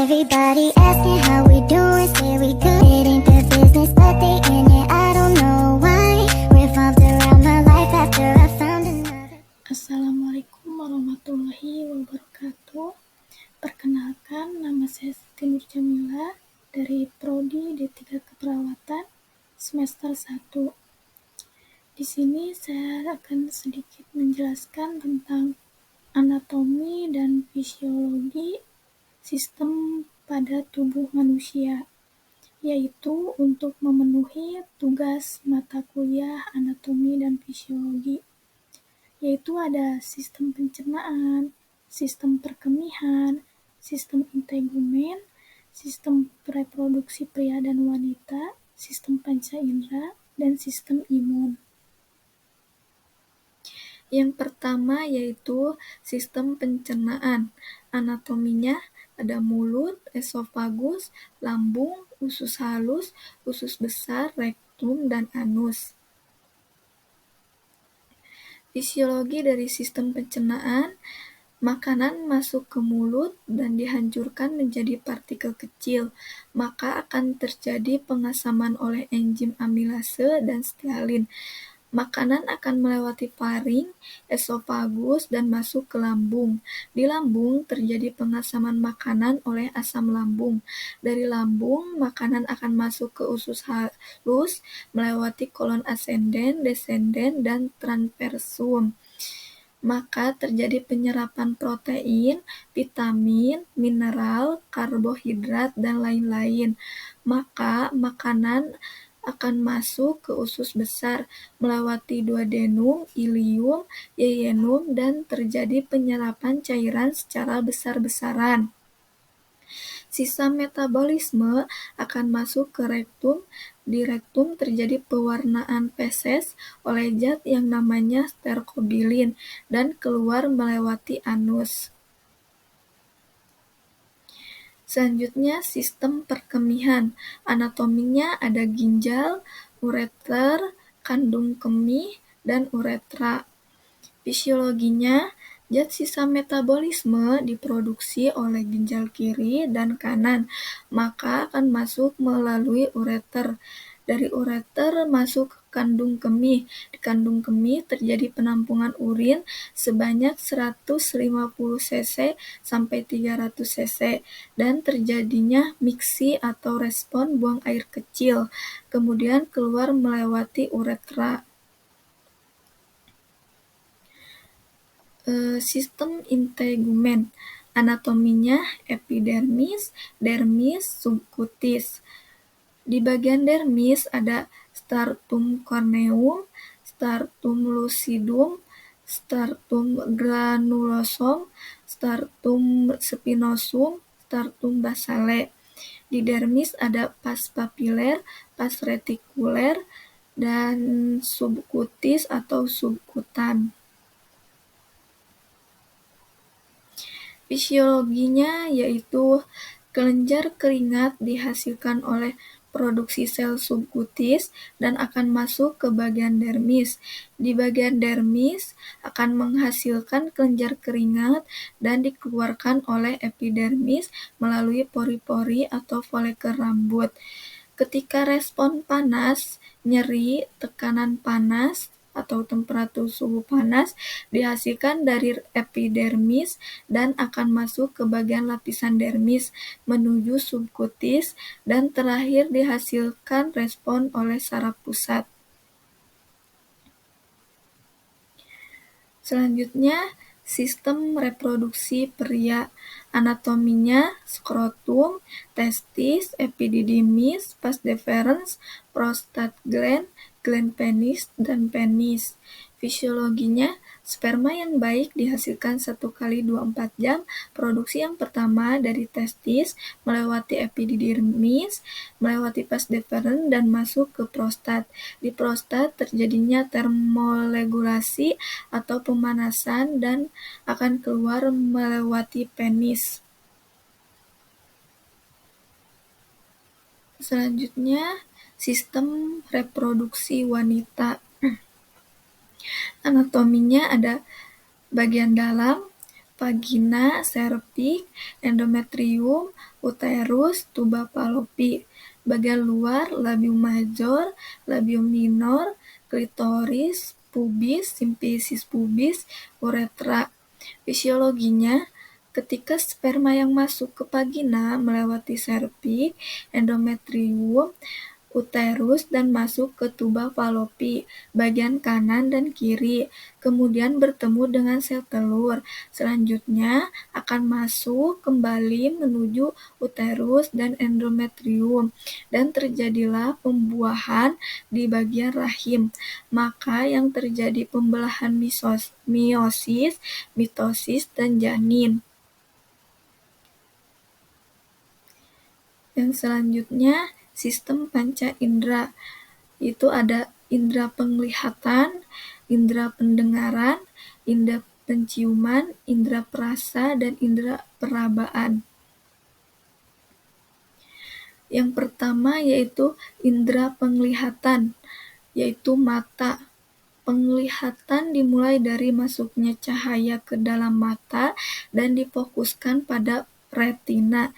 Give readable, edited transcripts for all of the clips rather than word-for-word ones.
Everybody asking how we doing, say we good. It ain't the business, but they in it. I don't know why. Revolved around my life after I found another. Assalamualaikum warahmatullahi wabarakatuh. Perkenalkan, nama saya Siti Nur Jamila dari Prodi D3 Keperawatan semester 1. Di sini saya akan sedikit menjelaskan tentang anatomi dan fisiologi sistem pada tubuh manusia, yaitu untuk memenuhi tugas mata kuliah anatomi dan fisiologi, yaitu ada sistem pencernaan, sistem perkemihan, sistem integumen, sistem reproduksi pria dan wanita, sistem panca indera, dan sistem imun. Yang pertama yaitu sistem pencernaan. Anatominya ada mulut, esofagus, lambung, usus halus, usus besar, rektum, dan anus. Fisiologi dari sistem pencernaan, makanan masuk ke mulut dan dihancurkan menjadi partikel kecil, maka akan terjadi pengasaman oleh enzim amilase dan sialin. Makanan akan melewati faring, esofagus, dan masuk ke lambung. Di lambung terjadi pengasaman makanan oleh asam lambung. Dari lambung, makanan akan masuk ke usus halus, melewati kolon ascendens, descendens, dan transversum. Maka terjadi penyerapan protein, vitamin, mineral, karbohidrat, dan lain-lain. Maka makanan akan masuk ke usus besar, melewati duodenum, ileum, yeyunum, dan terjadi penyerapan cairan secara besar-besaran. Sisa metabolisme akan masuk ke rektum. Di rektum terjadi pewarnaan feses oleh zat yang namanya sterkobilin dan keluar melewati anus. Selanjutnya, sistem perkemihan. Anatominya ada ginjal, ureter, kandung kemih, dan uretra. Fisiologinya, zat sisa metabolisme diproduksi oleh ginjal kiri dan kanan, maka akan masuk melalui ureter. Dari ureter masuk ke kandung kemih. Di kandung kemih terjadi penampungan urin sebanyak 150 cc sampai 300 cc dan terjadinya miksi atau respon buang air kecil, kemudian keluar melewati uretra. Sistem integumen. Anatominya epidermis, dermis, subkutis. Di bagian dermis ada stratum corneum, stratum lucidum, stratum granulosum, stratum spinosum, stratum basale. Di dermis ada pus papiler, pus retikuler, dan subkutis atau subkutan. Fisiologinya yaitu kelenjar keringat dihasilkan oleh produksi sel subkutis dan akan masuk ke bagian dermis. Di bagian dermis akan menghasilkan kelenjar keringat dan dikeluarkan oleh epidermis melalui pori-pori atau folikel rambut. Ketika respon panas, nyeri, tekanan panas, atau temperatur suhu panas dihasilkan dari epidermis dan akan masuk ke bagian lapisan dermis menuju subkutis dan terakhir dihasilkan respon oleh saraf pusat. Selanjutnya, sistem reproduksi pria. Anatominya skrotum, testis, epididymis, vas deferens, prostat gland, gland penis, dan penis. Fisiologinya, sperma yang baik dihasilkan 1x24 jam. Produksi yang pertama dari testis, melewati epididymis, melewati vas deferens, dan masuk ke prostat. Di prostat terjadinya termoregulasi atau pemanasan dan akan keluar melewati penis. Selanjutnya, sistem reproduksi wanita. Anatominya ada bagian dalam, vagina, serviks, endometrium, uterus, tuba fallopi. Bagian luar, labium major, labium minor, klitoris, pubis, simfisis pubis, uretra. Fisiologinya, ketika sperma yang masuk ke vagina melewati serviks, endometrium, uterus, dan masuk ke tuba fallopi, bagian kanan dan kiri, kemudian bertemu dengan sel telur. Selanjutnya akan masuk kembali menuju uterus dan endometrium, dan terjadilah pembuahan di bagian rahim. Maka yang terjadi pembelahan meiosis, mitosis, dan janin. Yang selanjutnya, sistem panca indera. Itu ada indera penglihatan, indera pendengaran, indera penciuman, indera perasa, dan indera perabaan. Yang pertama yaitu indera penglihatan, yaitu mata. Penglihatan dimulai dari masuknya cahaya ke dalam mata dan difokuskan pada retina.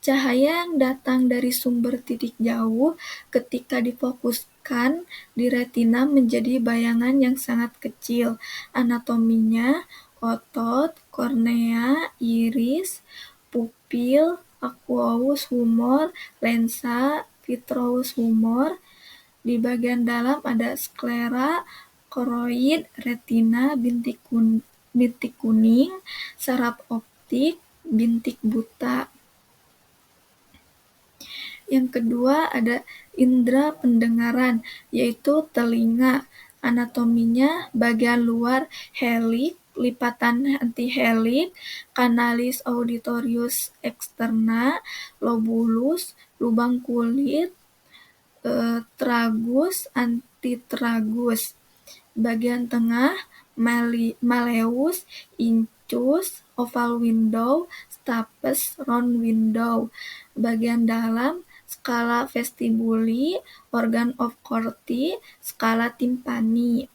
Cahaya yang datang dari sumber titik jauh ketika difokuskan di retina menjadi bayangan yang sangat kecil. Anatominya, otot, kornea, iris, pupil, aqueous humor, lensa, vitreous humor. Di bagian dalam ada sklera, koroid, retina, bintik kuning, saraf optik, bintik buta. Yang kedua ada indera pendengaran, yaitu telinga. Anatominya bagian luar heliks, lipatan antiheliks, kanalis auditorius externa, lobulus, lubang kulit, tragus, antitragus. Bagian tengah malleus, incus, oval window, stapes, round window. Bagian dalam skala vestibuli, organ of Corti, skala timpani.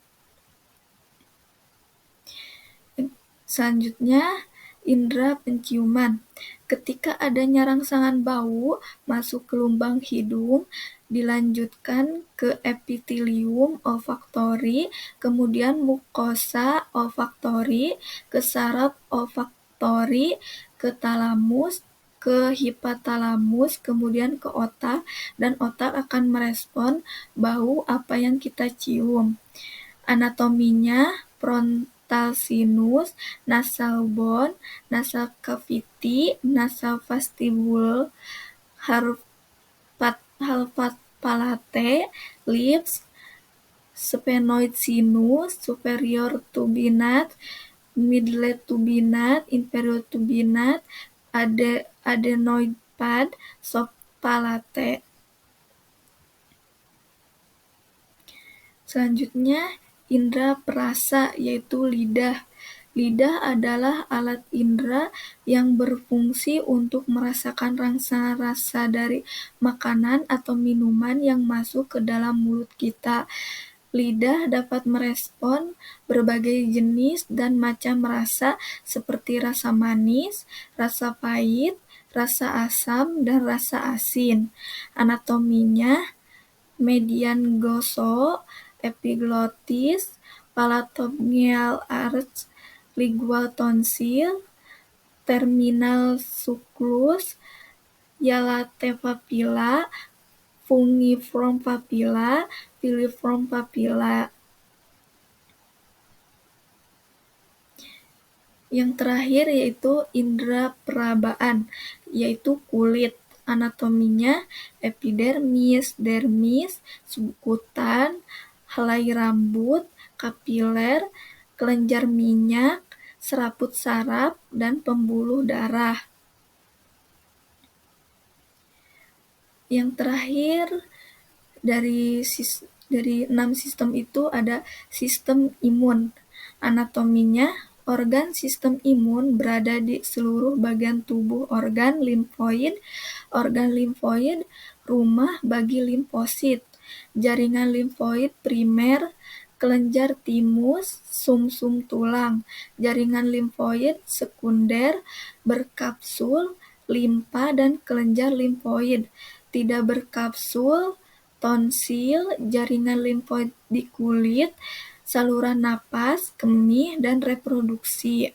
Selanjutnya, indera penciuman. Ketika adanya rangsangan bau masuk ke lubang hidung, dilanjutkan ke epitelium olfaktori, kemudian mukosa olfaktori, ke saraf olfaktori, ke talamus, ke hipotalamus, kemudian ke otak, dan otak akan merespon bau apa yang kita cium. Anatominya frontal sinus, nasal bone, nasal cavity, nasal vestibule, halva palate, lips, sphenoid sinus, superior turbinate, middle turbinate, inferior turbinate, adenoid pad, soft palate. Selanjutnya, indera perasa, yaitu lidah. Lidah adalah alat indera yang berfungsi untuk merasakan rangsangan rasa dari makanan atau minuman yang masuk ke dalam mulut kita. Lidah dapat merespon berbagai jenis dan macam rasa seperti rasa manis, rasa pahit, rasa asam, dan rasa asin. Anatominya, median glosso, epiglottis, palatobongeal arch, lingual tonsil, terminal sulcus, hialate papilla, fungiform papilla, filiform papilla. Yang terakhir yaitu indera perabaan, yaitu kulit. Anatominya epidermis, dermis, subkutan, helai rambut, kapiler, kelenjar minyak, serabut saraf, dan pembuluh darah. Yang terakhir dari 6 sistem itu ada sistem imun. Anatominya, organ sistem imun berada di seluruh bagian tubuh organ limfoid. Organ limfoid rumah bagi limfosit. Jaringan limfoid primer, kelenjar timus, sumsum tulang, jaringan limfoid sekunder, berkapsul, limpa, dan kelenjar limfoid. Tidak berkapsul, tonsil, jaringan limfoid di kulit, saluran napas, kemih, dan reproduksi.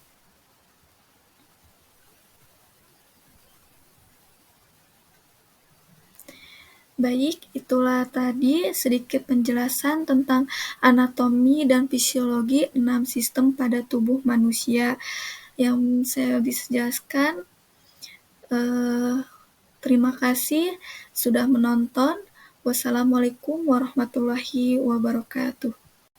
Baik, itulah tadi sedikit penjelasan tentang anatomi dan fisiologi 6 sistem pada tubuh manusia yang saya bisa jelaskan. Terima kasih sudah menonton. Wassalamualaikum warahmatullahi wabarakatuh.